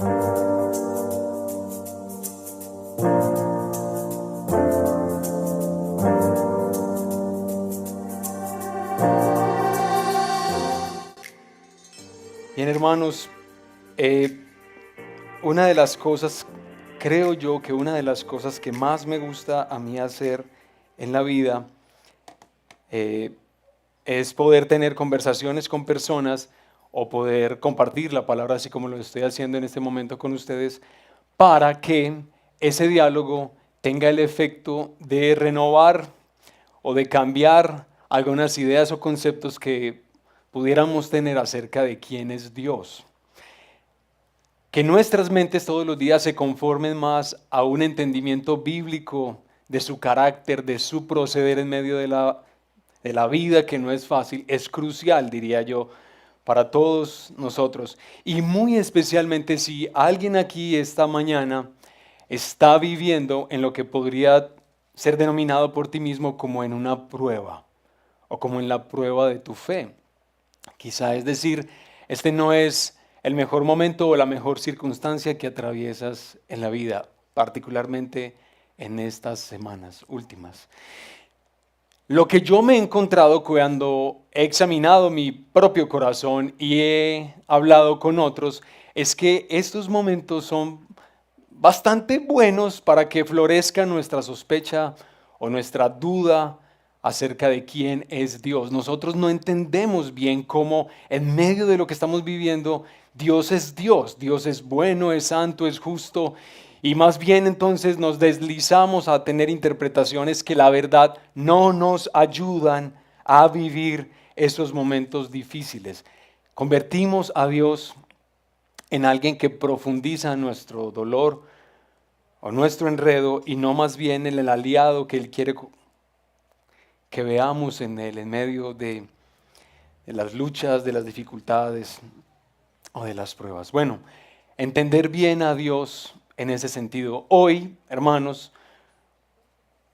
Bien, hermanos, una de las cosas, creo yo que una de las cosas que más me gusta a mí hacer en la vida eh, es poder tener conversaciones con personas o poder compartir la palabra así como lo estoy haciendo en este momento con ustedes para que ese diálogo tenga el efecto de renovar o de cambiar algunas ideas o conceptos que pudiéramos tener acerca de quién es Dios. Que nuestras mentes todos los días se conformen más a un entendimiento bíblico de su carácter, de su proceder en medio de la vida, que no es fácil, es crucial, diría yo, para todos nosotros. Y muy especialmente si alguien aquí esta mañana está viviendo en lo que podría ser denominado por ti mismo como en una prueba o como en la prueba de tu fe. Quizá es decir, este no es el mejor momento o la mejor circunstancia que atraviesas en la vida, particularmente en estas semanas últimas. Lo que yo me he encontrado cuando he examinado mi propio corazón y he hablado con otros es que estos momentos son bastante buenos para que florezca nuestra sospecha o nuestra duda acerca de quién es Dios. Nosotros no entendemos bien cómo en medio de lo que estamos viviendo Dios es Dios. Dios es bueno, es santo, es justo. Y más bien entonces nos deslizamos a tener interpretaciones que la verdad no nos ayudan a vivir esos momentos difíciles. Convertimos a Dios en alguien que profundiza nuestro dolor o nuestro enredo y no más bien en el aliado que Él quiere que veamos en Él en medio de las luchas, de las dificultades o de las pruebas. Bueno, entender bien a Dios en ese sentido. Hoy, hermanos,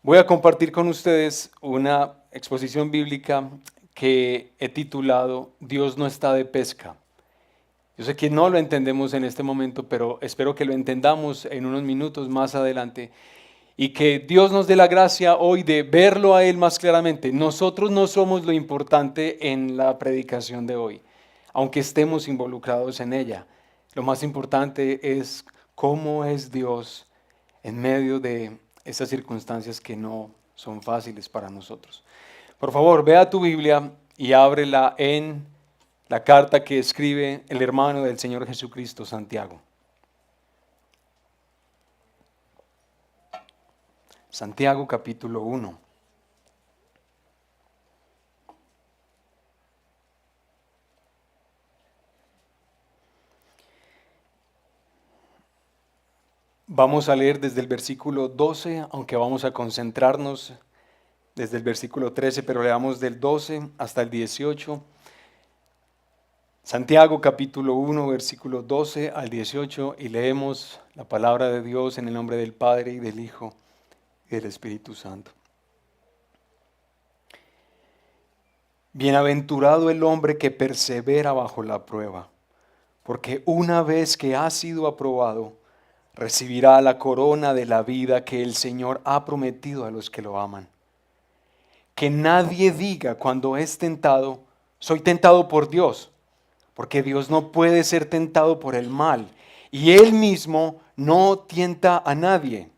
voy a compartir con ustedes una exposición bíblica que he titulado Dios no está de pesca. Yo sé que no lo entendemos en este momento, pero espero que lo entendamos en unos minutos más adelante y que Dios nos dé la gracia hoy de verlo a Él más claramente. Nosotros no somos lo importante en la predicación de hoy, aunque estemos involucrados en ella. Lo más importante es cómo es Dios en medio de esas circunstancias que no son fáciles para nosotros. Por favor, vea tu Biblia y ábrela en la carta que escribe el hermano del Señor Jesucristo, Santiago. Santiago capítulo 1. Vamos a leer desde el versículo 12, aunque vamos a concentrarnos desde el versículo 13, pero leamos del 12 hasta el 18. Santiago capítulo 1, versículo 12 al 18, y leemos la palabra de Dios en el nombre del Padre y del Hijo y del Espíritu Santo. Bienaventurado el hombre que persevera bajo la prueba, porque una vez que ha sido aprobado, recibirá la corona de la vida que el Señor ha prometido a los que lo aman. Que nadie diga cuando es tentado, soy tentado por Dios, porque Dios no puede ser tentado por el mal, y Él mismo no tienta a nadie,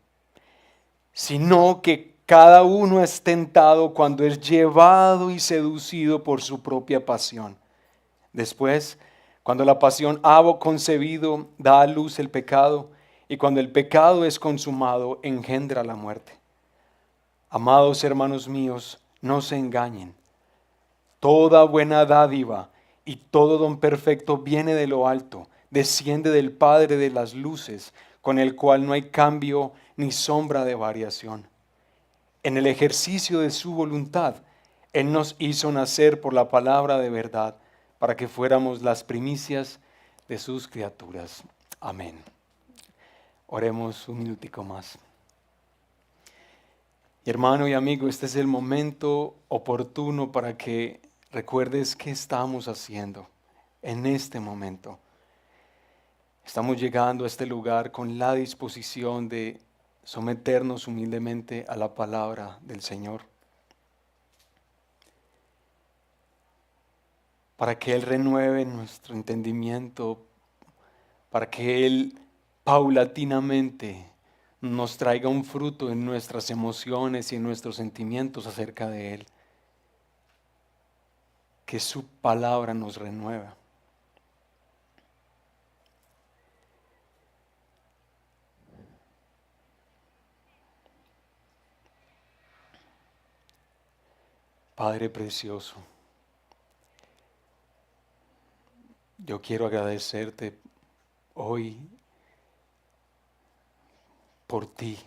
sino que cada uno es tentado cuando es llevado y seducido por su propia pasión. Después, cuando la pasión ha concebido, da a luz el pecado, y cuando el pecado es consumado, engendra la muerte. Amados hermanos míos, no se engañen. Toda buena dádiva y todo don perfecto viene de lo alto, desciende del Padre de las luces, con el cual no hay cambio ni sombra de variación. En el ejercicio de su voluntad, Él nos hizo nacer por la palabra de verdad, para que fuéramos las primicias de sus criaturas. Amén. Oremos un minutico más. Y hermano y amigo, este es el momento oportuno para que recuerdes qué estamos haciendo en este momento. Estamos llegando a este lugar con la disposición de someternos humildemente a la palabra del Señor, para que Él renueve nuestro entendimiento, para que Él paulatinamente nos traiga un fruto en nuestras emociones y en nuestros sentimientos acerca de Él. Que su palabra nos renueva. Padre precioso, yo quiero agradecerte hoy por ti.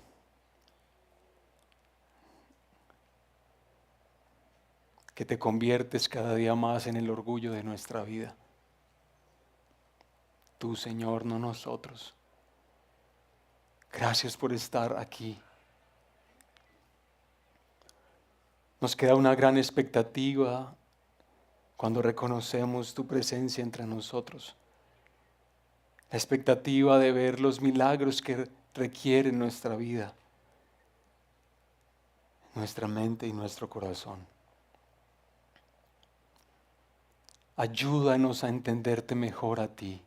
Que te conviertes cada día más en el orgullo de nuestra vida. Tú, Señor, no nosotros. Gracias por estar aquí. Nos queda una gran expectativa cuando reconocemos tu presencia entre nosotros. La expectativa de ver los milagros que requiere nuestra vida, nuestra mente y nuestro corazón. Ayúdanos a entenderte mejor a ti.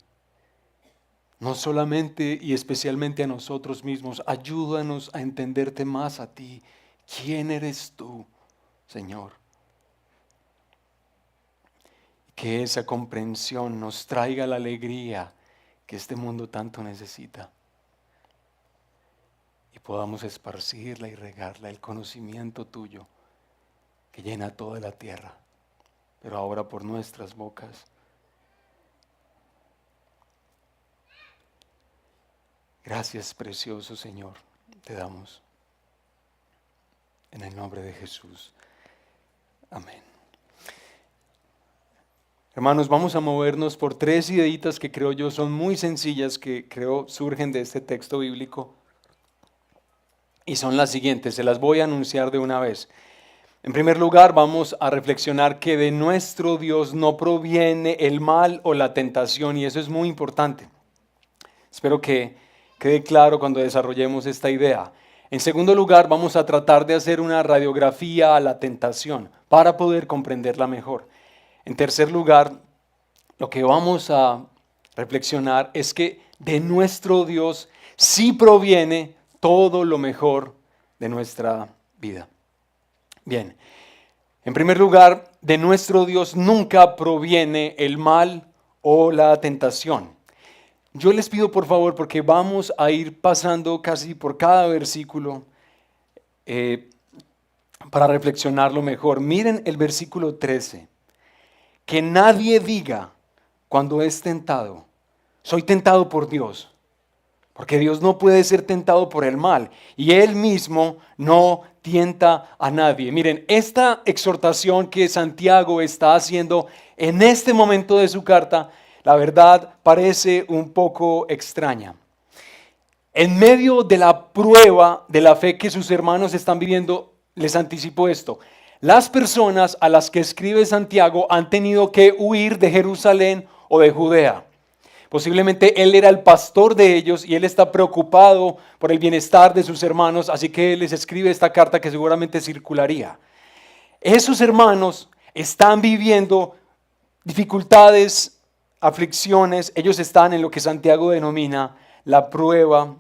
No solamente y especialmente a nosotros mismos, ayúdanos a entenderte más a ti. ¿Quién eres tú, Señor? Que esa comprensión nos traiga la alegría que este mundo tanto necesita. Y podamos esparcirla y regarla, el conocimiento tuyo que llena toda la tierra, pero ahora por nuestras bocas. Gracias, precioso Señor, te damos. En el nombre de Jesús. Amén. Hermanos, vamos a movernos por 3 ideitas que creo yo son muy sencillas, que creo surgen de este texto bíblico. Y son las siguientes, se las voy a anunciar de una vez. En primer lugar, vamos a reflexionar que de nuestro Dios no proviene el mal o la tentación, y eso es muy importante. Espero que quede claro cuando desarrollemos esta idea. En segundo lugar, vamos a tratar de hacer una radiografía a la tentación para poder comprenderla mejor. En tercer lugar, lo que vamos a reflexionar es que de nuestro Dios sí proviene todo lo mejor de nuestra vida. Bien, en primer lugar, de nuestro Dios nunca proviene el mal o la tentación. Yo les pido por favor, porque vamos a ir pasando casi por cada versículo para reflexionarlo mejor. Miren el versículo 13. Que nadie diga cuando es tentado, soy tentado por Dios. Porque Dios no puede ser tentado por el mal y Él mismo no tienta a nadie. Miren, esta exhortación que Santiago está haciendo en este momento de su carta, la verdad parece un poco extraña. En medio de la prueba de la fe que sus hermanos están viviendo, les anticipo esto. Las personas a las que escribe Santiago han tenido que huir de Jerusalén o de Judea. Posiblemente él era el pastor de ellos y él está preocupado por el bienestar de sus hermanos, así que él les escribe esta carta que seguramente circularía. Esos hermanos están viviendo dificultades, aflicciones, ellos están en lo que Santiago denomina la prueba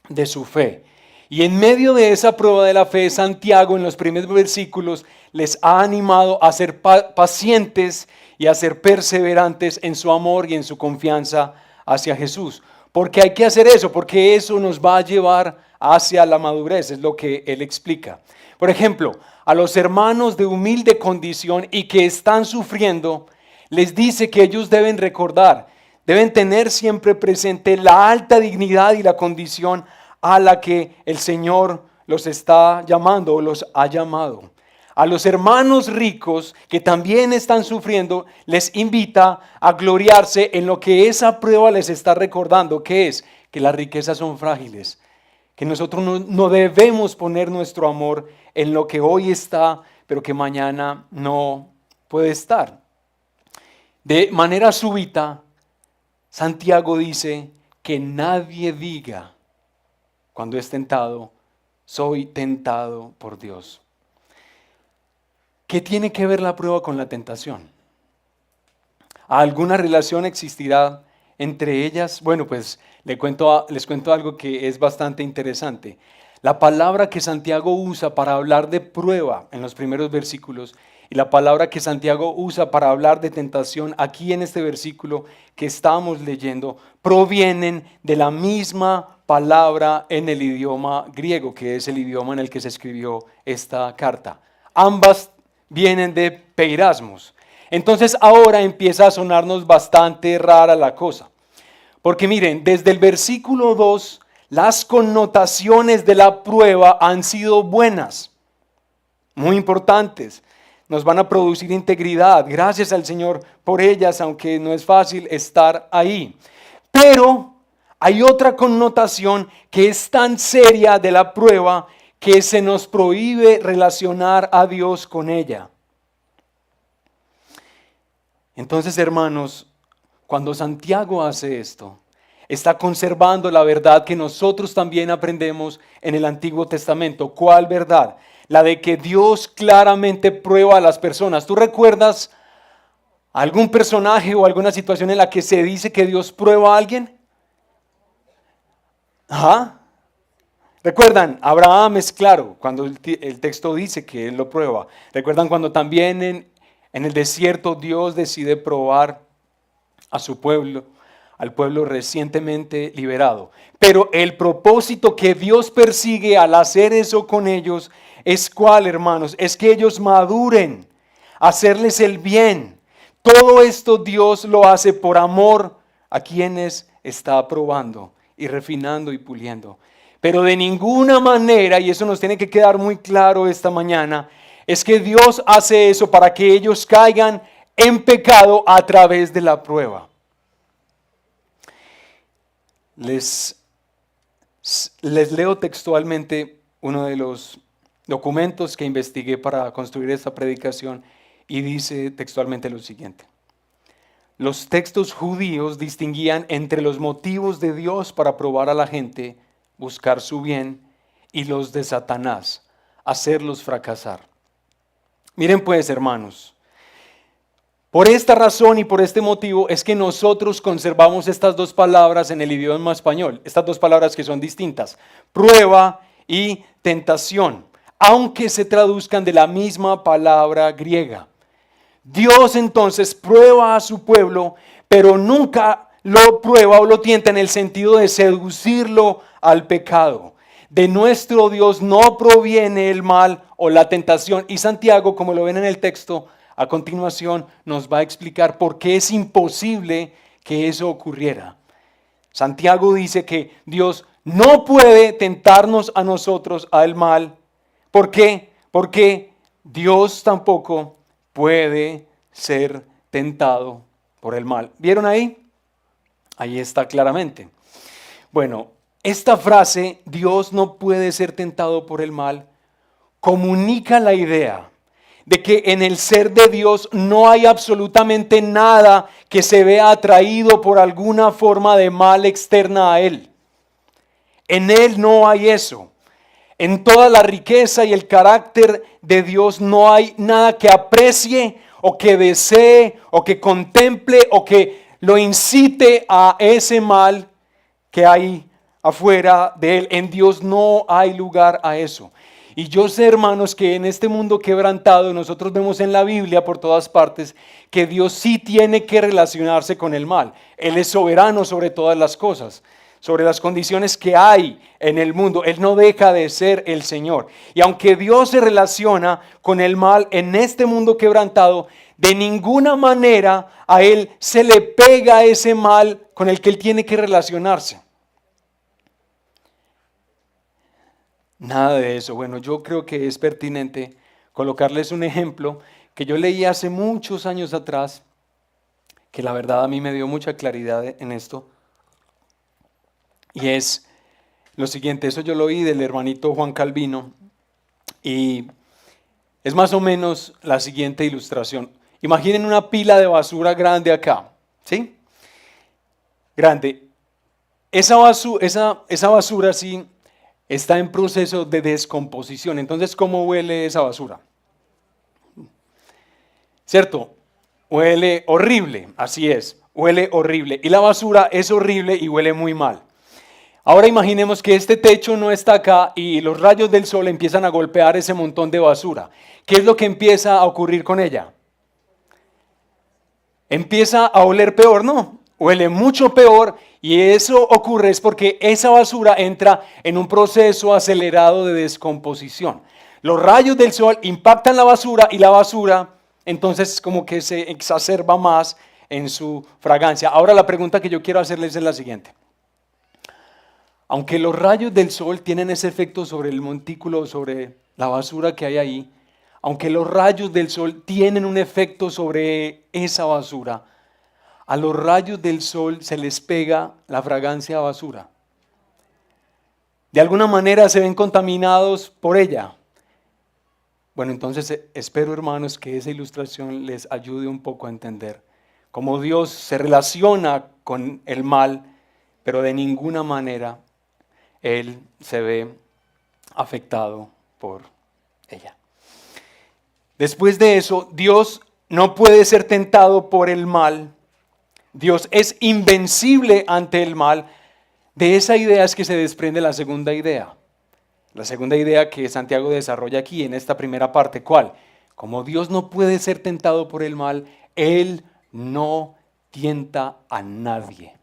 de su fe. Y en medio de esa prueba de la fe, Santiago en los primeros versículos les ha animado a ser pacientes y a ser perseverantes en su amor y en su confianza hacia Jesús. Porque hay que hacer eso, porque eso nos va a llevar hacia la madurez, es lo que él explica. Por ejemplo, a los hermanos de humilde condición y que están sufriendo, les dice que ellos deben recordar, deben tener siempre presente la alta dignidad y la condición a la que el Señor los está llamando o los ha llamado. A los hermanos ricos que también están sufriendo, les invita a gloriarse en lo que esa prueba les está recordando, que es que las riquezas son frágiles, que nosotros no debemos poner nuestro amor en lo que hoy está, pero que mañana no puede estar. De manera súbita, Santiago dice que nadie diga cuando es tentado, soy tentado por Dios. ¿Qué tiene que ver la prueba con la tentación? ¿Alguna relación existirá entre ellas? Bueno, pues les cuento algo que es bastante interesante. La palabra que Santiago usa para hablar de prueba en los primeros versículos y la palabra que Santiago usa para hablar de tentación aquí en este versículo que estamos leyendo provienen de la misma palabra en el idioma griego, que es el idioma en el que se escribió esta carta. Ambas vienen de peirasmos. Entonces ahora empieza a sonarnos bastante rara la cosa. Porque miren, desde el versículo 2, las connotaciones de la prueba han sido buenas, muy importantes. Nos van a producir integridad. Gracias al Señor por ellas, aunque no es fácil estar ahí. Pero hay otra connotación que es tan seria de la prueba que se nos prohíbe relacionar a Dios con ella. Entonces, hermanos, cuando Santiago hace esto, está conservando la verdad que nosotros también aprendemos en el Antiguo Testamento. ¿Cuál verdad? La de que Dios claramente prueba a las personas. ¿Tú recuerdas algún personaje o alguna situación en la que se dice que Dios prueba a alguien? Ajá. ¿Recuerdan? Abraham es claro cuando el texto dice que él lo prueba. ¿Recuerdan cuando también en el desierto Dios decide probar a su pueblo, al pueblo recientemente liberado? Pero el propósito que Dios persigue al hacer eso con ellos es ¿cuál, hermanos? Es que ellos maduren, hacerles el bien. Todo esto Dios lo hace por amor a quienes está probando y refinando y puliendo. Pero de ninguna manera, y eso nos tiene que quedar muy claro esta mañana, es que Dios hace eso para que ellos caigan en pecado a través de la prueba. Les leo textualmente uno de los documentos que investigué para construir esta predicación y dice textualmente lo siguiente. Los textos judíos distinguían entre los motivos de Dios para probar a la gente, buscar su bien, y los de Satanás, hacerlos fracasar. Miren pues, hermanos, por esta razón y por este motivo es que nosotros conservamos estas dos palabras en el idioma español, estas dos palabras que son distintas, prueba y tentación, aunque se traduzcan de la misma palabra griega. Dios entonces prueba a su pueblo, pero nunca lo prueba o lo tienta en el sentido de seducirlo al pecado. De nuestro Dios no proviene el mal o la tentación. Y Santiago, como lo ven en el texto, a continuación nos va a explicar por qué es imposible que eso ocurriera. Santiago dice que Dios no puede tentarnos a nosotros al mal. ¿Por qué? Porque Dios tampoco puede ser tentado por el mal. ¿Vieron ahí? Ahí está claramente. Bueno, esta frase, Dios no puede ser tentado por el mal, comunica la idea de que en el ser de Dios no hay absolutamente nada que se vea atraído por alguna forma de mal externa a Él. En Él no hay eso. En toda la riqueza y el carácter de Dios no hay nada que aprecie o que desee o que contemple o que lo incite a ese mal que hay afuera de Él. En Dios no hay lugar a eso. Y yo sé, hermanos, que en este mundo quebrantado nosotros vemos en la Biblia por todas partes que Dios sí tiene que relacionarse con el mal. Él es soberano sobre todas las cosas, sobre las condiciones que hay en el mundo. Él no deja de ser el Señor. Y aunque Dios se relaciona con el mal en este mundo quebrantado, de ninguna manera a Él se le pega ese mal con el que Él tiene que relacionarse. Nada de eso. Bueno, yo creo que es pertinente colocarles un ejemplo que yo leí hace muchos años atrás, que la verdad a mí me dio mucha claridad en esto. Y es lo siguiente, eso yo lo oí del hermanito Juan Calvino y es más o menos la siguiente ilustración. Imaginen una pila de basura grande acá, ¿sí? Grande. esa basura sí está en proceso de descomposición. Entonces, ¿cómo huele esa basura? ¿Cierto? Huele horrible, así es, huele horrible. Y la basura es horrible y huele muy mal. Ahora imaginemos que este techo no está acá y los rayos del sol empiezan a golpear ese montón de basura. ¿Qué es lo que empieza a ocurrir con ella? Empieza a oler peor, ¿no? Huele mucho peor y eso ocurre es porque esa basura entra en un proceso acelerado de descomposición. Los rayos del sol impactan la basura y la basura entonces como que se exacerba más en su fragancia. Ahora la pregunta que yo quiero hacerles es la siguiente. Aunque los rayos del sol tienen ese efecto sobre el montículo, sobre la basura que hay ahí, aunque los rayos del sol tienen un efecto sobre esa basura, a los rayos del sol se les pega la fragancia a basura. De alguna manera se ven contaminados por ella. Bueno, entonces espero, hermanos, que esa ilustración les ayude un poco a entender cómo Dios se relaciona con el mal, pero de ninguna manera Él se ve afectado por ella. Después de eso, Dios no puede ser tentado por el mal. Dios es invencible ante el mal. De esa idea es que se desprende la segunda idea. La segunda idea que Santiago desarrolla aquí en esta primera parte, ¿cuál? Como Dios no puede ser tentado por el mal, Él no tienta a nadie.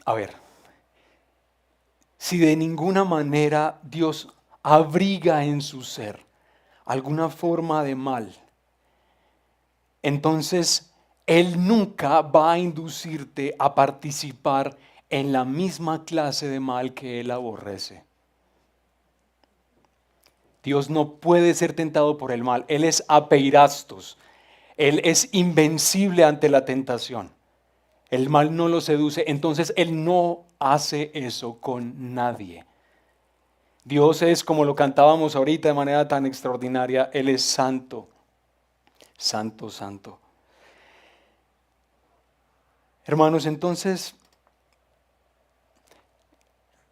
A ver, si de ninguna manera Dios abriga en su ser alguna forma de mal, entonces Él nunca va a inducirte a participar en la misma clase de mal que Él aborrece. Dios no puede ser tentado por el mal. Él es apeirastos. Él es invencible ante la tentación. El mal no lo seduce, entonces Él no hace eso con nadie. Dios es, como lo cantábamos ahorita de manera tan extraordinaria, Él es santo, santo, santo. Hermanos, entonces,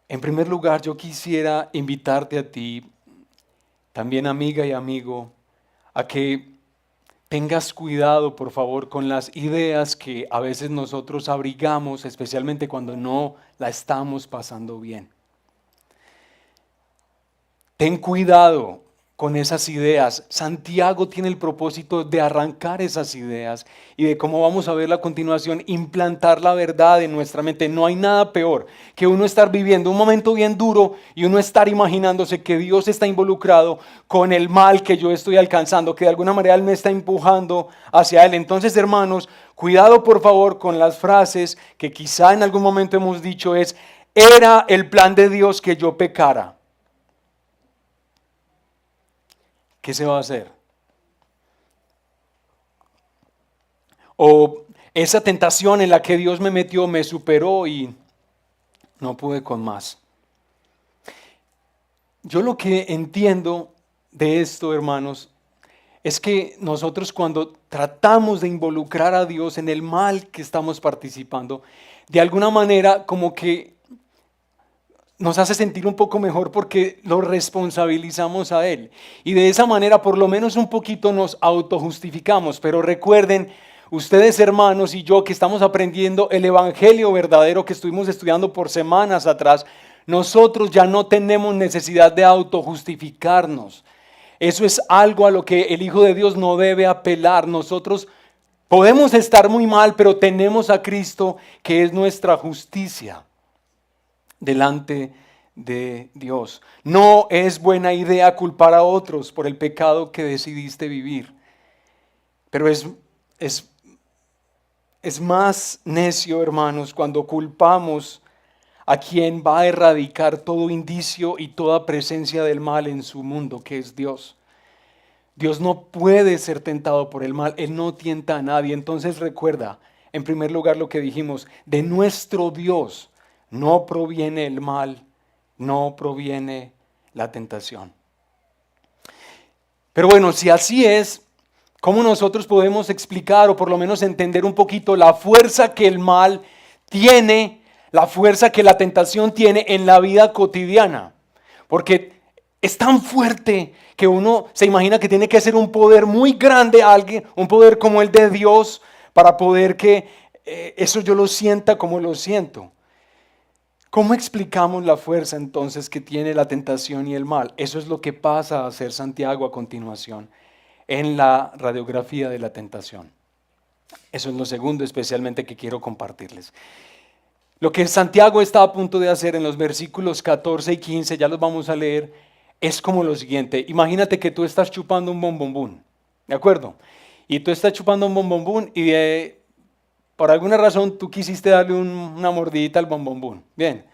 en primer lugar, yo quisiera invitarte a ti, también amiga y amigo, a que tengas cuidado, por favor, con las ideas que a veces nosotros abrigamos, especialmente cuando no la estamos pasando bien. Ten cuidado con esas ideas. Santiago tiene el propósito de arrancar esas ideas y de, como vamos a ver a continuación, implantar la verdad en nuestra mente. No hay nada peor que uno estar viviendo un momento bien duro y uno estar imaginándose que Dios está involucrado con el mal que yo estoy alcanzando, que de alguna manera Él me está empujando hacia Él. Entonces, hermanos, cuidado por favor con las frases que quizá en algún momento hemos dicho era el plan de Dios que yo pecara. ¿Qué se va a hacer? O esa tentación en la que Dios me metió me superó y no pude con más. Yo lo que entiendo de esto, hermanos, es que nosotros cuando tratamos de involucrar a Dios en el mal que estamos participando, de alguna manera como que nos hace sentir un poco mejor porque lo responsabilizamos a Él. Y de esa manera por lo menos un poquito nos autojustificamos. Pero recuerden, ustedes hermanos y yo que estamos aprendiendo el evangelio verdadero que estuvimos estudiando por semanas atrás, nosotros ya no tenemos necesidad de autojustificarnos. Eso es algo a lo que el Hijo de Dios no debe apelar. Nosotros podemos estar muy mal, pero tenemos a Cristo que es nuestra justicia delante de Dios. No es buena idea culpar a otros por el pecado que decidiste vivir, pero es más necio, hermanos, cuando culpamos a quien va a erradicar todo indicio y toda presencia del mal en su mundo, que es Dios. Dios no puede ser tentado por el mal, Él no tienta a nadie. Entonces recuerda, en primer lugar lo que dijimos, de nuestro Dios no proviene el mal, no proviene la tentación. Pero bueno, si así es, ¿Cómo nosotros podemos explicar o por lo menos entender un poquito la fuerza que el mal tiene, la fuerza que la tentación tiene en la vida cotidiana? Porque es tan fuerte que uno se imagina que tiene que ser un poder muy grande alguien, un poder como el de Dios, para poder que eso yo lo sienta como lo siento. ¿Cómo explicamos la fuerza entonces que tiene la tentación y el mal? Eso es lo que pasa a hacer Santiago a continuación en la radiografía de la tentación. Eso es lo segundo especialmente que quiero compartirles. Lo que Santiago está a punto de hacer en los versículos 14 y 15, ya los vamos a leer, es como lo siguiente. Imagínate que tú estás chupando un bombombún, ¿de acuerdo? Y tú estás chupando un bombombún y por alguna razón tú quisiste darle una mordidita al bombombún. Bien.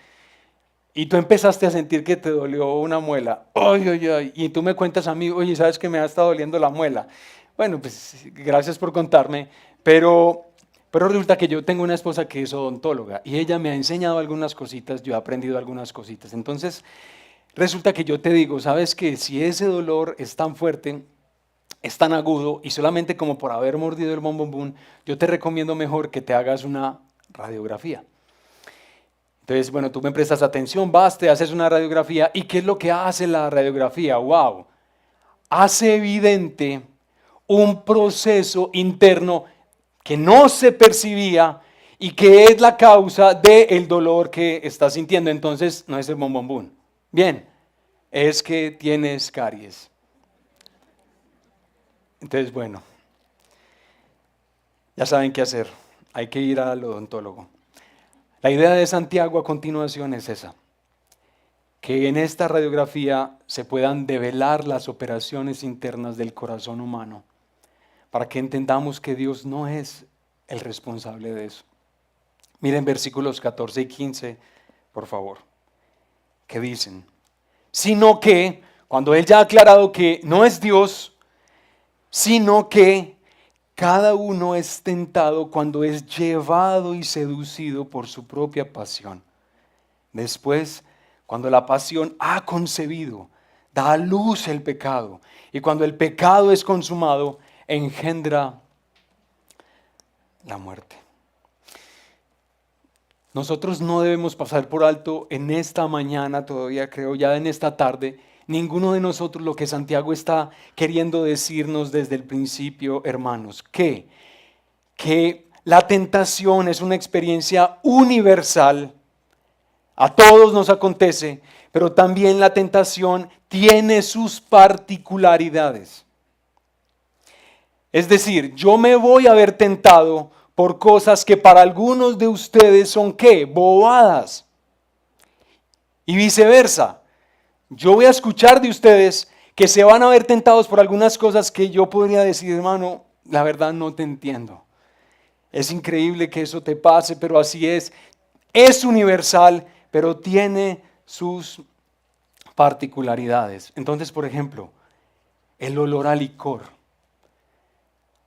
Y tú empezaste a sentir que te dolió una muela. Ay, ay, ay. Y tú me cuentas a mí, oye, ¿sabes que me ha estado doliendo la muela? Bueno, pues gracias por contarme, pero resulta que yo tengo una esposa que es odontóloga y ella me ha enseñado algunas cositas, yo he aprendido algunas cositas. Entonces, resulta que yo te digo, ¿sabes que si ese dolor es tan fuerte, es tan agudo y solamente como por haber mordido el bombombún, yo te recomiendo mejor que te hagas una radiografía? Entonces, bueno, tú me prestas atención, vas, te haces una radiografía. ¿Y qué es lo que hace la radiografía? ¡Wow! Hace evidente un proceso interno que no se percibía y que es la causa del dolor que estás sintiendo. Entonces, no es el bombombún. Bien, es que tienes caries. Entonces, bueno, ya saben qué hacer. Hay que ir al odontólogo. La idea de Santiago a continuación es esa, que en esta radiografía se puedan develar las operaciones internas del corazón humano, para que entendamos que Dios no es el responsable de eso. Miren versículos 14 y 15, por favor, que dicen, sino que, cuando él ya ha aclarado que no es Dios, sino que cada uno es tentado cuando es llevado y seducido por su propia pasión. Después, cuando la pasión ha concebido, da a luz el pecado. Y cuando el pecado es consumado, engendra la muerte. Nosotros no debemos pasar por alto en esta mañana, todavía creo, ya en esta tarde, ninguno de nosotros lo que Santiago está queriendo decirnos desde el principio, hermanos, que la tentación es una experiencia universal, a todos nos acontece, pero también la tentación tiene sus particularidades. Es decir, yo me voy a ver tentado por cosas que para algunos de ustedes son ¿qué? Bobadas. Y viceversa. Yo voy a escuchar de ustedes que se van a ver tentados por algunas cosas que yo podría decir, hermano, la verdad no te entiendo. Es increíble que eso te pase, pero así es. Es universal, pero tiene sus particularidades. Entonces, por ejemplo, el olor a licor.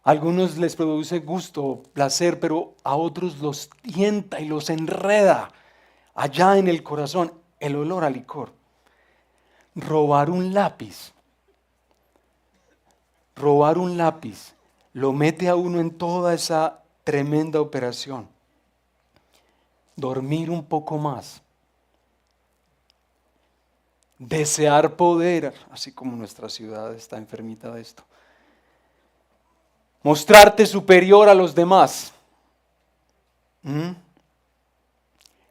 A algunos les produce gusto, placer, pero a otros los tienta y los enreda allá en el corazón. El olor a licor. Robar un lápiz. Robar un lápiz lo mete a uno en toda esa tremenda operación. Dormir un poco más. Desear poder, así como nuestra ciudad está enfermita de esto. Mostrarte superior a los demás.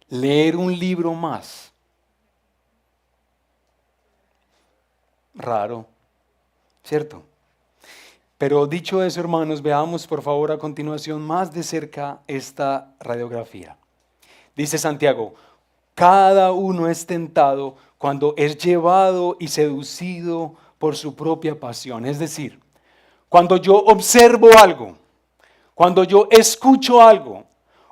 Leer un libro más. Raro, ¿cierto? Pero dicho eso, hermanos, veamos por favor a continuación más de cerca esta radiografía. Dice Santiago, cada uno es tentado cuando es llevado y seducido por su propia pasión. Es decir, cuando yo observo algo, cuando yo escucho algo,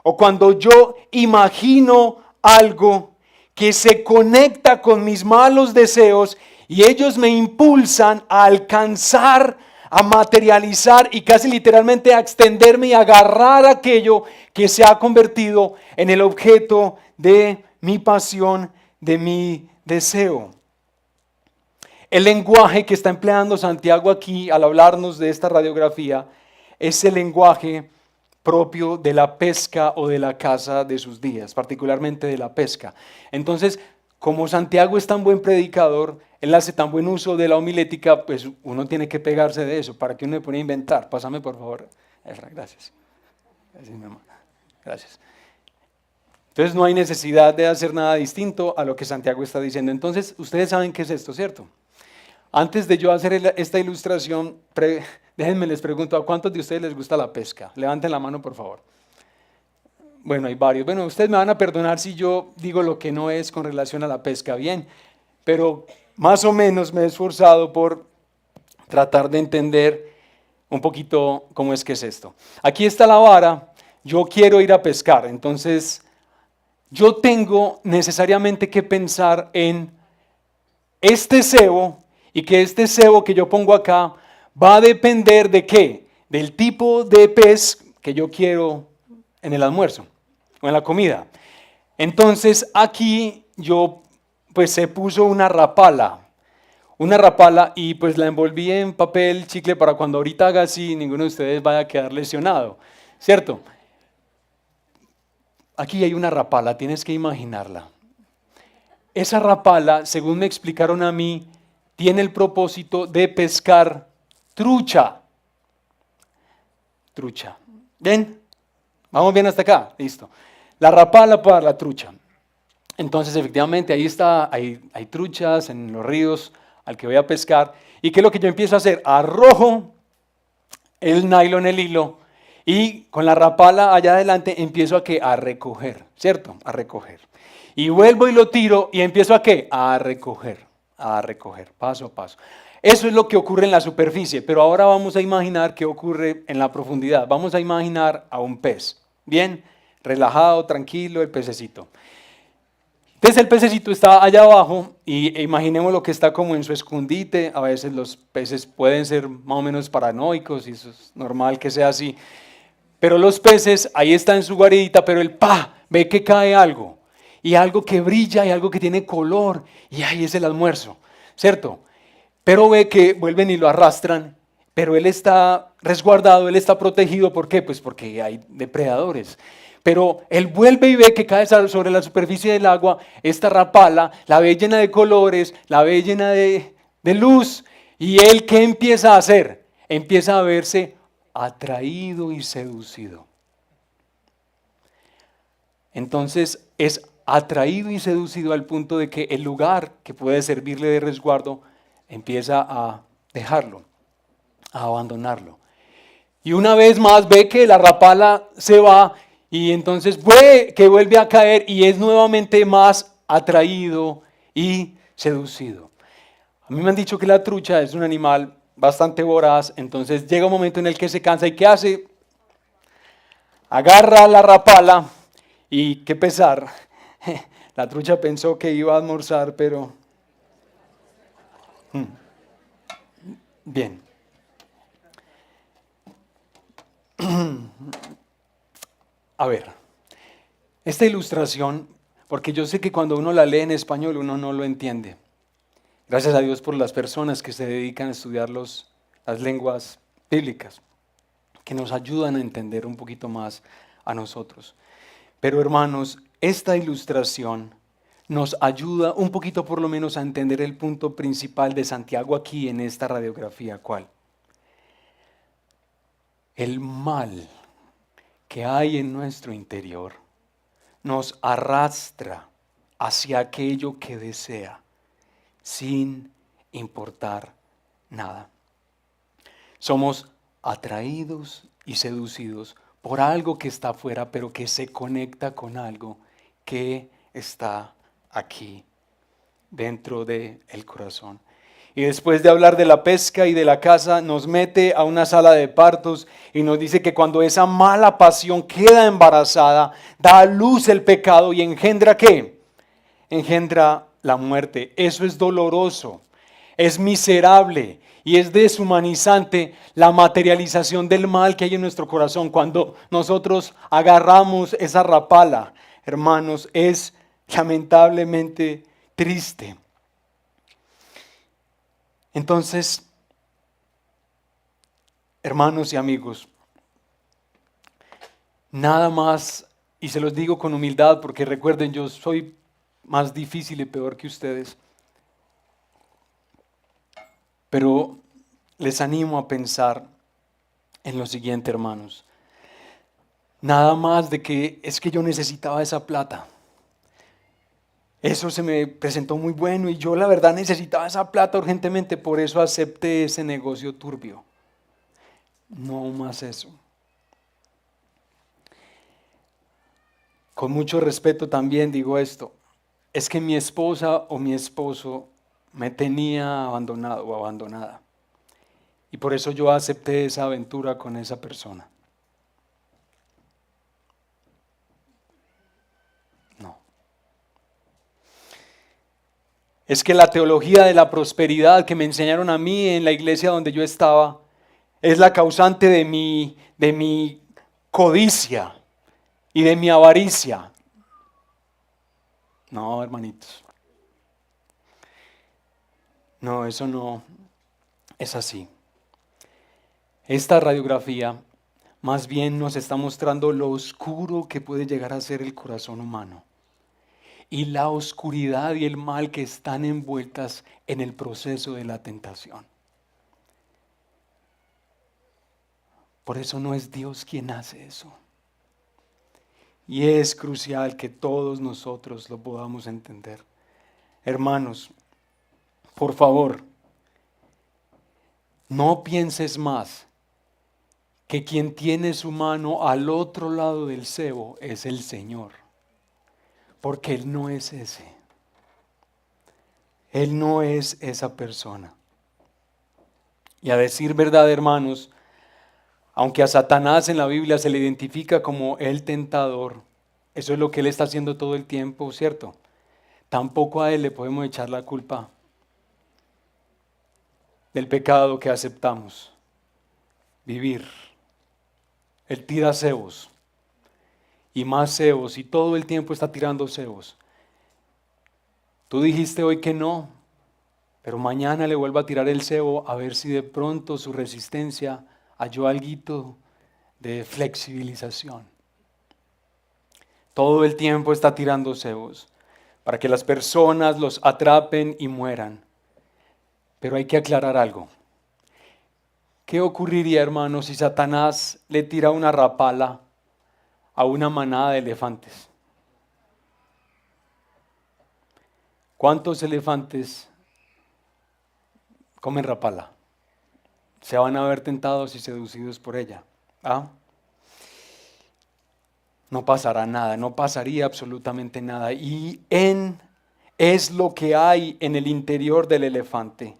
o cuando yo imagino algo que se conecta con mis malos deseos y ellos me impulsan a alcanzar, a materializar y casi literalmente a extenderme y agarrar aquello que se ha convertido en el objeto de mi pasión, de mi deseo. El lenguaje que está empleando Santiago aquí al hablarnos de esta radiografía es el lenguaje propio de la pesca o de la caza de sus días, particularmente de la pesca. Entonces, como Santiago es tan buen predicador, él hace tan buen uso de la homilética, pues uno tiene que pegarse de eso. ¿Para qué uno se pone a inventar? Pásame por favor. Gracias. Gracias, mi hermana. Gracias. Entonces no hay necesidad de hacer nada distinto a lo que Santiago está diciendo. Entonces, ustedes saben qué es esto, ¿cierto? Antes de yo hacer esta ilustración, déjenme les pregunto, ¿a cuántos de ustedes les gusta la pesca? Levanten la mano, por favor. Bueno, hay varios. Bueno, ustedes me van a perdonar si yo digo lo que no es con relación a la pesca, bien, pero más o menos me he esforzado por tratar de entender un poquito cómo es que es esto. Aquí está la vara, yo quiero ir a pescar, entonces yo tengo necesariamente que pensar en este cebo y que este cebo que yo pongo acá va a depender de qué, del tipo de pez que yo quiero en el almuerzo o en la comida. Entonces aquí yo pues se puso una rapala y pues la envolví en papel chicle para cuando ahorita haga así ninguno de ustedes vaya a quedar lesionado, ¿cierto? Aquí hay una rapala, tienes que imaginarla. Esa rapala, según me explicaron a mí, tiene el propósito de pescar trucha. Trucha. ¿Ven? ¿Vamos bien hasta acá? Listo. La rapala para la trucha. Entonces, efectivamente, ahí está, hay truchas en los ríos al que voy a pescar. ¿Y qué es lo que yo empiezo a hacer? Arrojo el nylon, el hilo, y con la rapala allá adelante empiezo a recoger, ¿cierto? A recoger. Y vuelvo y lo tiro y empiezo a ¿qué? A recoger, paso a paso. Eso es lo que ocurre en la superficie, pero ahora vamos a imaginar qué ocurre en la profundidad. Vamos a imaginar a un pez, bien, relajado, tranquilo, el pececito. Entonces el pececito está allá abajo y imaginemos lo que está como en su escondite. A veces los peces pueden ser más o menos paranoicos y eso es normal que sea así. Pero los peces ahí están en su guaridita, pero el ve que cae algo. Y algo que brilla y algo que tiene color. Y ahí es el almuerzo, ¿cierto? Pero ve que vuelven y lo arrastran. Pero él está resguardado, él está protegido. ¿Por qué? Pues porque hay depredadores. Pero él vuelve y ve que cae sobre la superficie del agua esta rapala, la ve llena de colores, la ve llena de luz. ¿Y él qué empieza a hacer? Empieza a verse atraído y seducido. Entonces es atraído y seducido al punto de que el lugar que puede servirle de resguardo empieza a dejarlo, a abandonarlo. Y una vez más ve que la rapala se va y entonces ve que vuelve a caer y es nuevamente más atraído y seducido. A mí me han dicho que la trucha es un animal bastante voraz, entonces llega un momento en el que se cansa y ¿qué hace? Agarra la rapala y qué pesar. La trucha pensó que iba a almorzar, pero... Bien. A ver, esta ilustración, porque yo sé que cuando uno la lee en español uno no lo entiende. Gracias a Dios por las personas que se dedican a estudiar las lenguas bíblicas, que nos ayudan a entender un poquito más a nosotros. Pero hermanos, esta ilustración nos ayuda un poquito por lo menos a entender el punto principal de Santiago aquí en esta radiografía. ¿Cuál? El mal que hay en nuestro interior nos arrastra hacia aquello que desea, sin importar nada. Somos atraídos y seducidos por algo que está afuera, pero que se conecta con algo que está aquí, dentro del corazón. Y después de hablar de la pesca y de la caza, nos mete a una sala de partos y nos dice que cuando esa mala pasión queda embarazada, da a luz el pecado y engendra ¿qué? Engendra la muerte. Eso es doloroso, es miserable y es deshumanizante la materialización del mal que hay en nuestro corazón. Cuando nosotros agarramos esa rapala, hermanos, es lamentablemente triste. Entonces, hermanos y amigos, nada más, y se los digo con humildad porque recuerden, yo soy más difícil y peor que ustedes, pero les animo a pensar en lo siguiente, hermanos. Nada más de que es que yo necesitaba esa plata. Eso se me presentó muy bueno y yo la verdad necesitaba esa plata urgentemente, por eso acepté ese negocio turbio. No más eso. Con mucho respeto también digo esto. Es que mi esposa o mi esposo me tenía abandonado o abandonada. Y por eso yo acepté esa aventura con esa persona. No. Es que la teología de la prosperidad que me enseñaron a mí en la iglesia donde yo estaba es la causante de mi codicia y de mi avaricia. No, hermanitos. No, eso no es así. Esta radiografía más bien nos está mostrando lo oscuro que puede llegar a ser el corazón humano y la oscuridad y el mal que están envueltas en el proceso de la tentación. Por eso no es Dios quien hace eso. Y es crucial que todos nosotros lo podamos entender. Hermanos, por favor, no pienses más que quien tiene su mano al otro lado del cebo es el Señor. Porque Él no es ese. Él no es esa persona. Y a decir verdad, hermanos, aunque a Satanás en la Biblia se le identifica como el tentador, eso es lo que él está haciendo todo el tiempo, ¿cierto? Tampoco a él le podemos echar la culpa del pecado que aceptamos vivir. Él tira cebos y más cebos y todo el tiempo está tirando cebos. Tú dijiste hoy que no, pero mañana le vuelvo a tirar el cebo a ver si de pronto su resistencia halló alguito de flexibilización. Todo el tiempo está tirando cebos para que las personas los atrapen y mueran. Pero hay que aclarar algo. ¿Qué ocurriría, hermanos, si Satanás le tira una rapala a una manada de elefantes? ¿Cuántos elefantes comen rapala? Se van a ver tentados y seducidos por ella. ¿Ah? No pasará nada, no pasaría absolutamente nada. Y es lo que hay en el interior del elefante,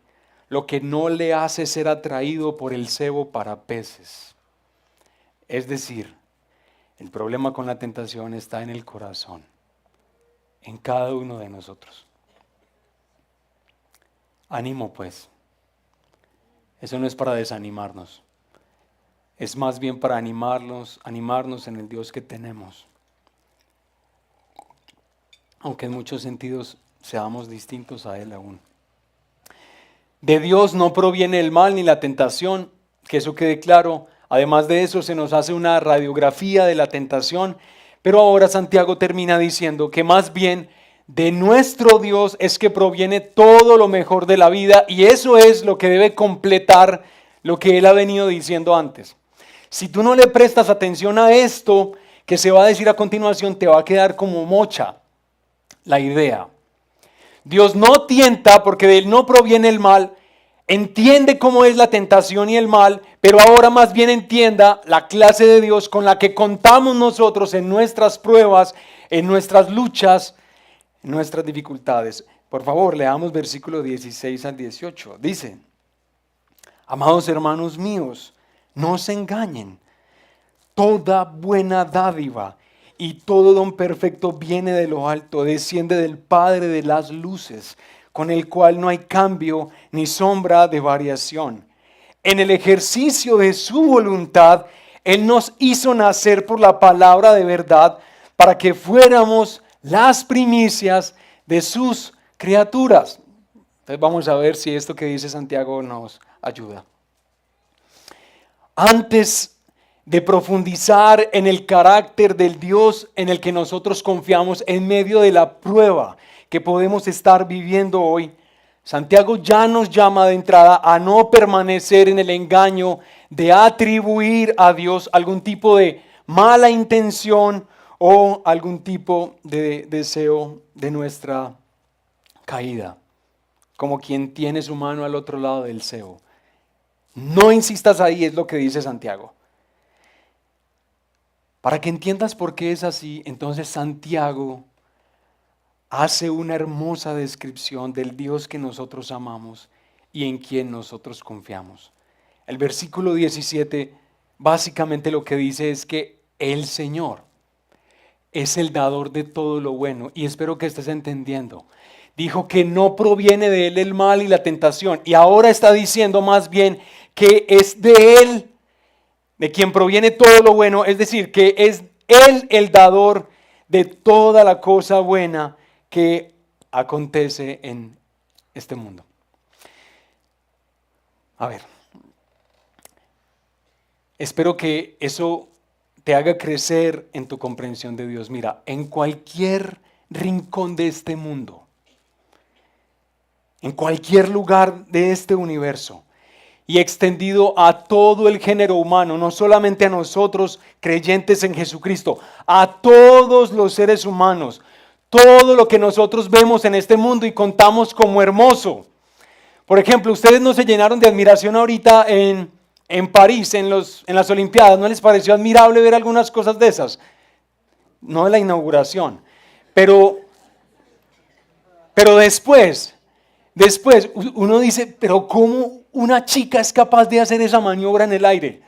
lo que no le hace ser atraído por el cebo para peces. Es decir, el problema con la tentación está en el corazón, en cada uno de nosotros. Ánimo pues. Eso no es para desanimarnos. Es más bien para animarnos en el Dios que tenemos. Aunque en muchos sentidos seamos distintos a Él aún. De Dios no proviene el mal ni la tentación, que eso quede claro. Además de eso se nos hace una radiografía de la tentación, pero ahora Santiago termina diciendo que más bien de nuestro Dios es que proviene todo lo mejor de la vida, y eso es lo que debe completar lo que Él ha venido diciendo antes. Si tú no le prestas atención a esto que se va a decir a continuación, te va a quedar como mocha la idea. Dios no tienta porque de Él no proviene el mal. Entiende cómo es la tentación y el mal, pero ahora más bien entienda la clase de Dios con la que contamos nosotros en nuestras pruebas, en nuestras luchas, en nuestras dificultades. Por favor, leamos versículo 16 al 18. Dice: amados hermanos míos, no se engañen. Toda buena dádiva y todo don perfecto viene de lo alto, desciende del Padre de las luces, con el cual no hay cambio ni sombra de variación. En el ejercicio de su voluntad, Él nos hizo nacer por la palabra de verdad, para que fuéramos las primicias de sus criaturas. Entonces vamos a ver si esto que dice Santiago nos ayuda. Antes de profundizar en el carácter del Dios en el que nosotros confiamos en medio de la prueba que podemos estar viviendo hoy, Santiago ya nos llama de entrada a no permanecer en el engaño de atribuir a Dios algún tipo de mala intención o algún tipo de deseo de nuestra caída, como quien tiene su mano al otro lado del cebo. No insistas ahí, es lo que dice Santiago. Para que entiendas por qué es así, entonces Santiago hace una hermosa descripción del Dios que nosotros amamos y en quien nosotros confiamos. El versículo 17 básicamente lo que dice es que el Señor es el dador de todo lo bueno, y espero que estés entendiendo. Dijo que no proviene de Él el mal y la tentación, y ahora está diciendo más bien que es de Él, de quien proviene todo lo bueno, es decir, que es Él el dador de toda la cosa buena que acontece en este mundo. A ver, espero que eso te haga crecer en tu comprensión de Dios. Mira, en cualquier rincón de este mundo, en cualquier lugar de este universo y extendido a todo el género humano, no solamente a nosotros creyentes en Jesucristo, a todos los seres humanos, todo lo que nosotros vemos en este mundo y contamos como hermoso. Por ejemplo, ustedes no se llenaron de admiración ahorita en París, en las Olimpiadas. ¿No les pareció admirable ver algunas cosas de esas? No de la inauguración, pero después uno dice, pero ¿cómo una chica es capaz de hacer esa maniobra en el aire?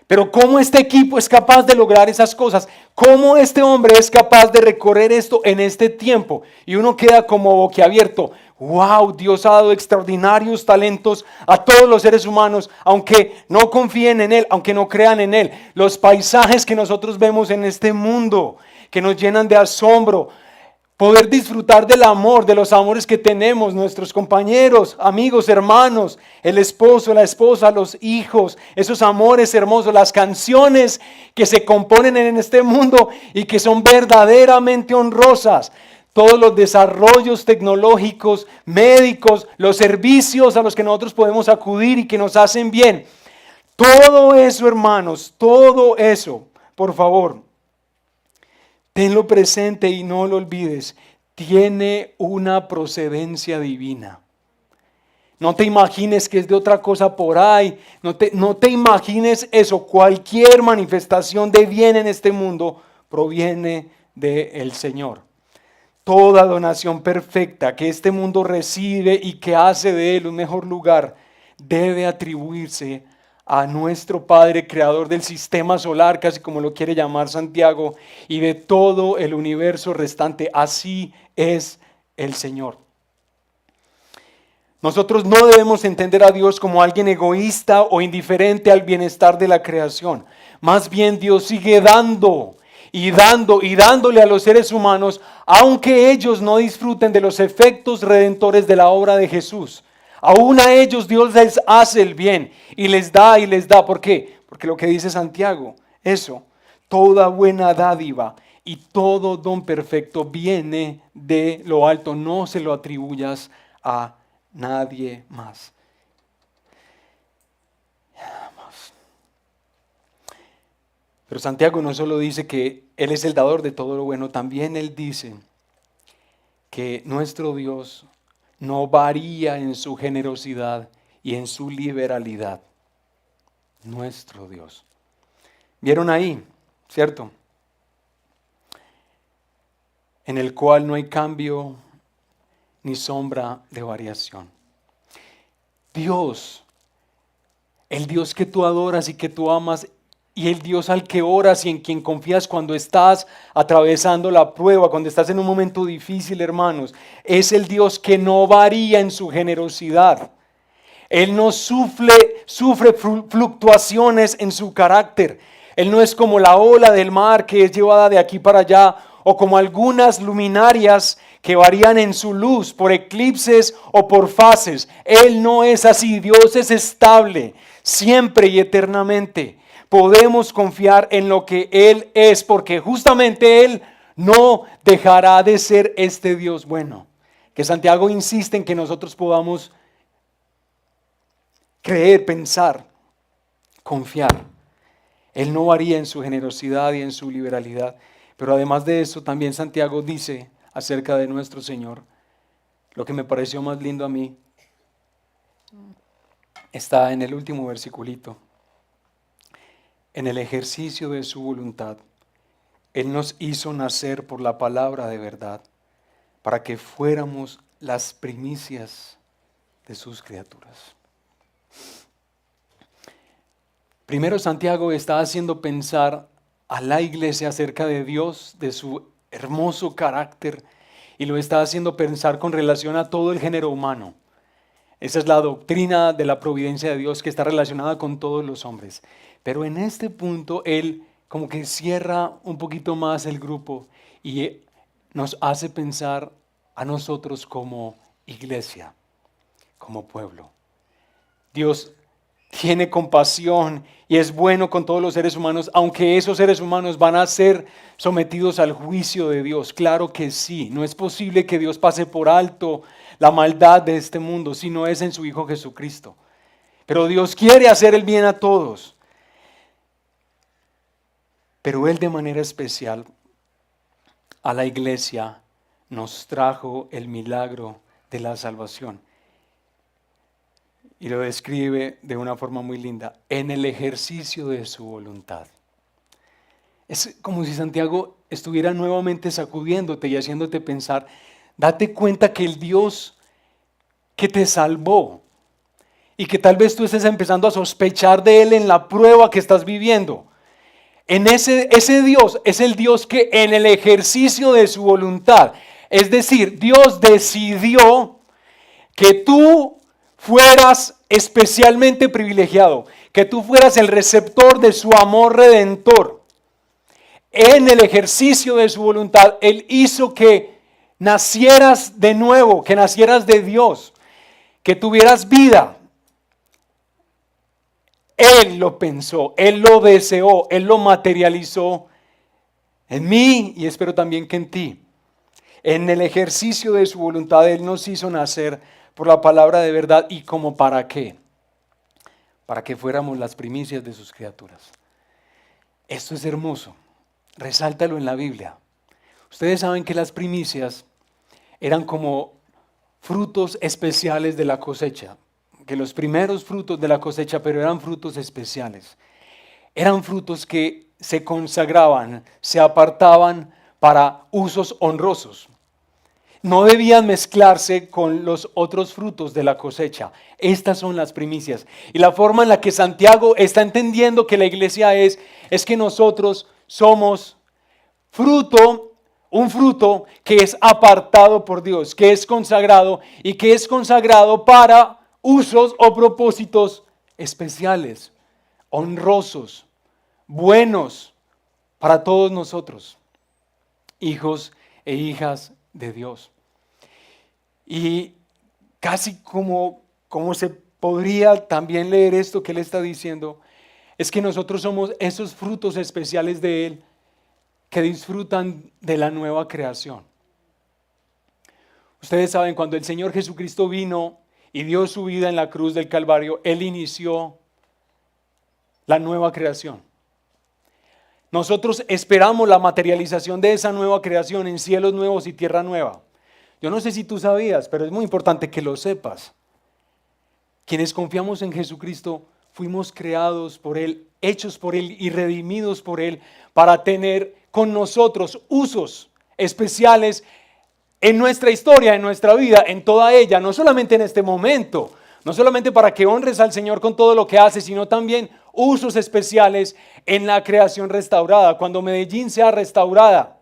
Pero ¿cómo este equipo es capaz de lograr esas cosas? ¿Cómo este hombre es capaz de recorrer esto en este tiempo? Y uno queda como boquiabierto. ¡Wow! Dios ha dado extraordinarios talentos a todos los seres humanos, aunque no confíen en Él, aunque no crean en Él. Los paisajes que nosotros vemos en este mundo, que nos llenan de asombro. Poder disfrutar del amor, de los amores que tenemos, nuestros compañeros, amigos, hermanos, el esposo, la esposa, los hijos, esos amores hermosos, las canciones que se componen en este mundo y que son verdaderamente honrosas. Todos los desarrollos tecnológicos, médicos, los servicios a los que nosotros podemos acudir y que nos hacen bien. Todo eso, hermanos, todo eso, por favor, tenlo presente y no lo olvides. Tiene una procedencia divina. No te imagines que es de otra cosa por ahí. No te imagines eso. Cualquier manifestación de bien en este mundo proviene del Señor. Toda donación perfecta que este mundo recibe y que hace de él un mejor lugar debe atribuirse a nuestro Padre, creador del sistema solar, casi como lo quiere llamar Santiago, y de todo el universo restante. Así es el Señor. Nosotros no debemos entender a Dios como alguien egoísta o indiferente al bienestar de la creación. Más bien Dios sigue dando y dándole a los seres humanos, aunque ellos no disfruten de los efectos redentores de la obra de Jesús. Aún a ellos Dios les hace el bien y les da y les da. ¿Por qué? Porque lo que dice Santiago, eso, toda buena dádiva y todo don perfecto viene de lo alto. No se lo atribuyas a nadie más. Pero Santiago no solo dice que Él es el dador de todo lo bueno, también Él dice que nuestro Dios no varía en su generosidad y en su liberalidad. Nuestro Dios. ¿Vieron ahí? ¿Cierto? En el cual no hay cambio ni sombra de variación. Dios, el Dios que tú adoras y que tú amas, y el Dios al que oras y en quien confías cuando estás atravesando la prueba, cuando estás en un momento difícil, hermanos, es el Dios que no varía en su generosidad. Él no sufre fluctuaciones en su carácter. Él no es como la ola del mar que es llevada de aquí para allá o como algunas luminarias que varían en su luz por eclipses o por fases. Él no es así. Dios es estable, siempre y eternamente. Podemos confiar en lo que Él es, porque justamente Él no dejará de ser este Dios bueno. Que Santiago insiste en que nosotros podamos creer, pensar, confiar. Él no varía en su generosidad y en su liberalidad. Pero además de eso, también Santiago dice acerca de nuestro Señor, lo que me pareció más lindo a mí, está en el último versiculito. En el ejercicio de su voluntad, Él nos hizo nacer por la palabra de verdad, para que fuéramos las primicias de sus criaturas. Primero, Santiago está haciendo pensar a la iglesia acerca de Dios, de su hermoso carácter, y lo está haciendo pensar con relación a todo el género humano. Esa es la doctrina de la providencia de Dios que está relacionada con todos los hombres. Pero en este punto Él como que cierra un poquito más el grupo y nos hace pensar a nosotros como iglesia, como pueblo. Dios tiene compasión y es bueno con todos los seres humanos, aunque esos seres humanos van a ser sometidos al juicio de Dios. Claro que sí, no es posible que Dios pase por alto la maldad de este mundo si no es en su Hijo Jesucristo. Pero Dios quiere hacer el bien a todos. Pero Él de manera especial a la iglesia nos trajo el milagro de la salvación. Y lo describe de una forma muy linda, en el ejercicio de su voluntad. Es como si Santiago estuviera nuevamente sacudiéndote y haciéndote pensar, date cuenta que el Dios que te salvó y que tal vez tú estés empezando a sospechar de Él en la prueba que estás viviendo, ese Dios es el Dios que en el ejercicio de su voluntad, es decir, Dios decidió que tú fueras especialmente privilegiado, que tú fueras el receptor de su amor redentor. En el ejercicio de su voluntad, Él hizo que nacieras de nuevo, que nacieras de Dios, que tuvieras vida. Él lo pensó, Él lo deseó, Él lo materializó en mí y espero también que en ti. En el ejercicio de su voluntad, Él nos hizo nacer por la palabra de verdad. ¿Y como para qué? Para que fuéramos las primicias de sus criaturas. Esto es hermoso. Resáltalo en la Biblia. Ustedes saben que las primicias eran como frutos especiales de la cosecha. Que los primeros frutos de la cosecha, pero eran frutos especiales. Eran frutos que se consagraban, se apartaban para usos honrosos. No debían mezclarse con los otros frutos de la cosecha. Estas son las primicias. Y la forma en la que Santiago está entendiendo que la iglesia es que nosotros somos un fruto que es apartado por Dios, que es consagrado y que es consagrado para usos o propósitos especiales, honrosos, buenos para todos nosotros, hijos e hijas de Dios. Y casi como se podría también leer esto que él está diciendo, es que nosotros somos esos frutos especiales de Él que disfrutan de la nueva creación. Ustedes saben, cuando el Señor Jesucristo vino y dio su vida en la cruz del Calvario, Él inició la nueva creación. Nosotros esperamos la materialización de esa nueva creación en cielos nuevos y tierra nueva. Yo no sé si tú sabías, pero es muy importante que lo sepas. Quienes confiamos en Jesucristo fuimos creados por Él, hechos por Él y redimidos por Él para tener con nosotros usos especiales en nuestra historia, en nuestra vida, en toda ella, no solamente en este momento, no solamente para que honres al Señor con todo lo que hace, sino también usos especiales en la creación restaurada, cuando Medellín sea restaurada,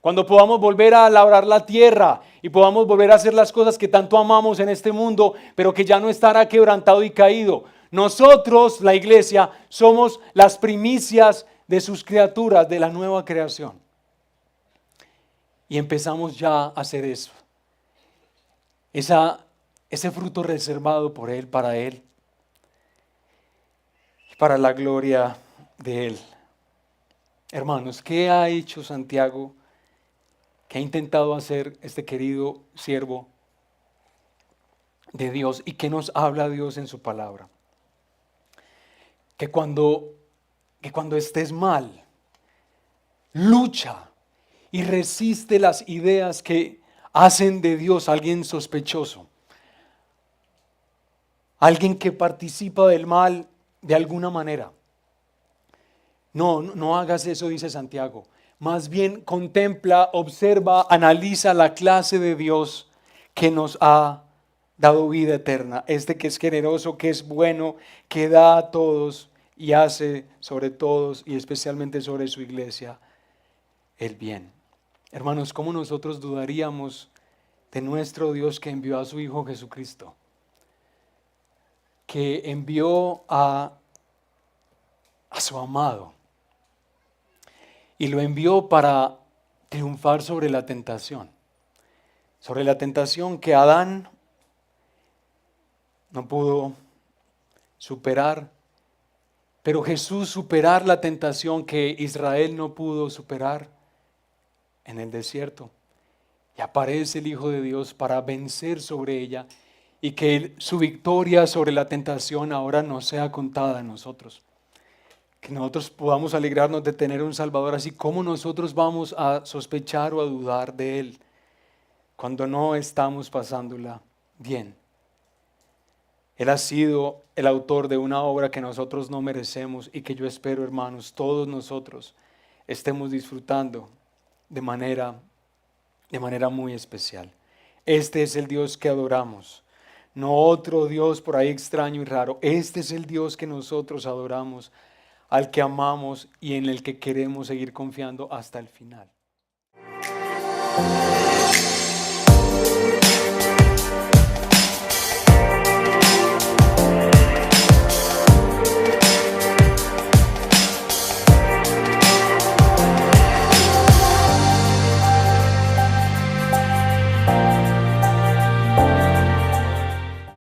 cuando podamos volver a labrar la tierra y podamos volver a hacer las cosas que tanto amamos en este mundo, pero que ya no estará quebrantado y caído. Nosotros, la iglesia, somos las primicias de sus criaturas, de la nueva creación. y empezamos ya a hacer eso. Ese fruto reservado por Él, para la gloria de Él. Hermanos, ¿qué ha hecho Santiago? ¿Qué ha intentado hacer este querido siervo de Dios? ¿Y qué nos habla Dios en su palabra? Que cuando estés mal, lucha y resiste las ideas que hacen de Dios alguien sospechoso, alguien que participa del mal de alguna manera. No hagas eso, dice Santiago. Más bien contempla, observa, analiza la clase de Dios que nos ha dado vida eterna. Este que es generoso, que es bueno, que da a todos y hace sobre todos y especialmente sobre su iglesia el bien. Hermanos, ¿cómo nosotros dudaríamos de nuestro Dios que envió a su Hijo Jesucristo? Que envió a su amado y lo envió para triunfar sobre la tentación que Adán no pudo superar, pero Jesús superar la tentación que Israel no pudo superar en el desierto. Y aparece el Hijo de Dios para vencer sobre ella y que su victoria sobre la tentación ahora no sea contada a nosotros. Que nosotros podamos alegrarnos de tener un Salvador, así como nosotros vamos a sospechar o a dudar de Él cuando no estamos pasándola bien. Él ha sido el autor de una obra que nosotros no merecemos y que yo espero, hermanos, todos nosotros estemos disfrutando de manera muy especial. Este es el Dios que adoramos, no otro Dios por ahí extraño y raro. Este es el Dios que nosotros adoramos, al que amamos y en el que queremos seguir confiando hasta el final.